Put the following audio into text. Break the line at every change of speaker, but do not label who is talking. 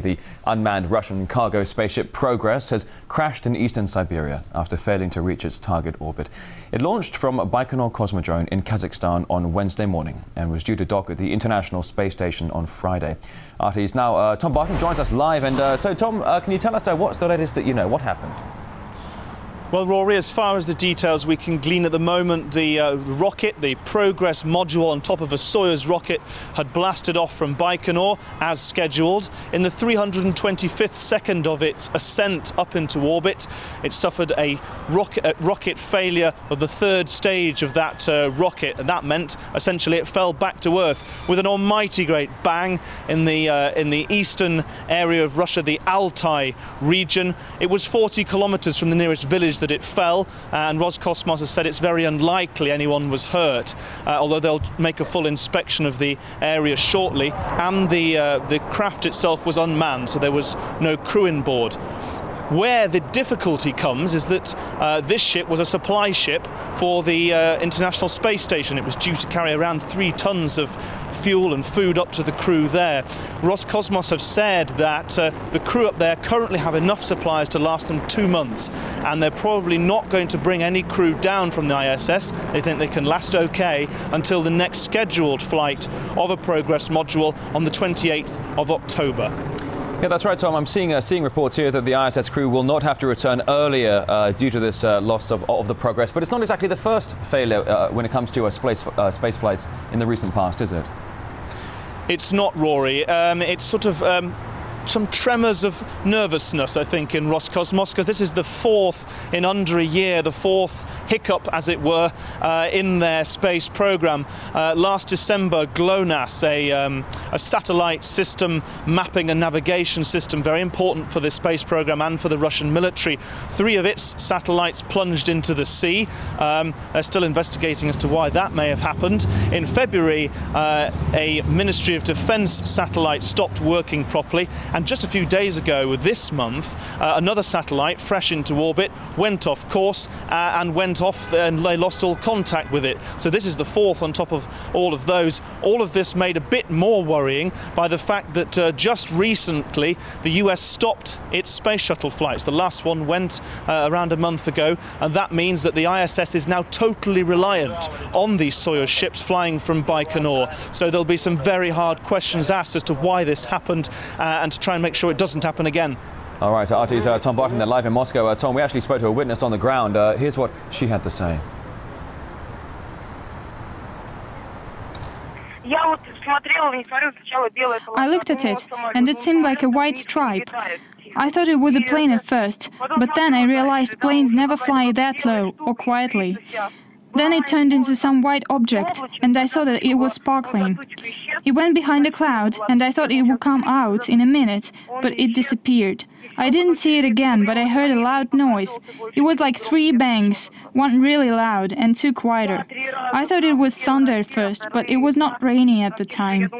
The unmanned Russian cargo spaceship Progress has crashed in eastern Siberia after failing to reach its target orbit. It launched from Baikonur Cosmodrome in Kazakhstan on Wednesday morning and was due to dock at the International Space Station on Friday. RT's now Tom Barton joins us live. And so, Tom, can you tell us what's the latest that you know? What happened?
Well, Rory, as far as the details we can glean at the moment, the rocket, the Progress module on top of a Soyuz rocket, had blasted off from Baikonur as scheduled. In the 325th second of its ascent up into orbit, it suffered a rocket failure of the third stage of that rocket, and that meant essentially it fell back to Earth with an almighty great bang in the eastern area of Russia, the Altai region. It was 40 kilometers from the nearest village that it fell, and Roscosmos has said it's very unlikely anyone was hurt, although they'll make a full inspection of the area shortly. And the craft itself was unmanned, so there was no crew on board. Where the difficulty comes is that this ship was a supply ship for the International Space Station. It was due to carry around 3 tons of fuel and food up to the crew there. Roscosmos have said that the crew up there currently have enough supplies to last them 2 months, and they're probably not going to bring any crew down from the ISS. They think they can last okay until the next scheduled flight of a Progress module on the 28th of October.
Yeah, that's right, Tom. I'm seeing reports here that the ISS crew will not have to return earlier due to this loss of the Progress. But it's not exactly the first failure when it comes to space flights in the recent past, is it?
It's not, Rory. It's sort of some tremors of nervousness, I think, in Roscosmos, because this is the 4th in under a year, the 4th hiccup, as it were, in their space program. Last December, GLONASS, a satellite system mapping and navigation system, very important for the space program and for the Russian military. 3 of its satellites plunged into the sea. They're still investigating as to why that may have happened. In February, a Ministry of Defense satellite stopped working properly. And just a few days ago, this month, another satellite, fresh into orbit, went off course and went off, and they lost all contact with it. So this is the 4th on top of all of those. All of this made a bit more worrying by the fact that just recently the US stopped its space shuttle flights. The last one went around a month ago, and that means that the ISS is now totally reliant on these Soyuz ships flying from Baikonur. So there'll be some very hard questions asked as to why this happened, and to try and make sure it doesn't happen again.
All right, RT's Tom Barton, they're live in Moscow. Tom, we actually spoke to a witness on the ground. Here's what she had to say.
I looked at it, and it seemed like a white stripe. I thought it was a plane at first, but then I realized planes never fly that low or quietly. Then it turned into some white object, and I saw that it was sparkling. It went behind a cloud, and I thought it would come out in a minute, but it disappeared. I didn't see it again, but I heard a loud noise. It was like 3 bangs, one really loud and 2 quieter. I thought it was thunder at first, but it was not raining at the time.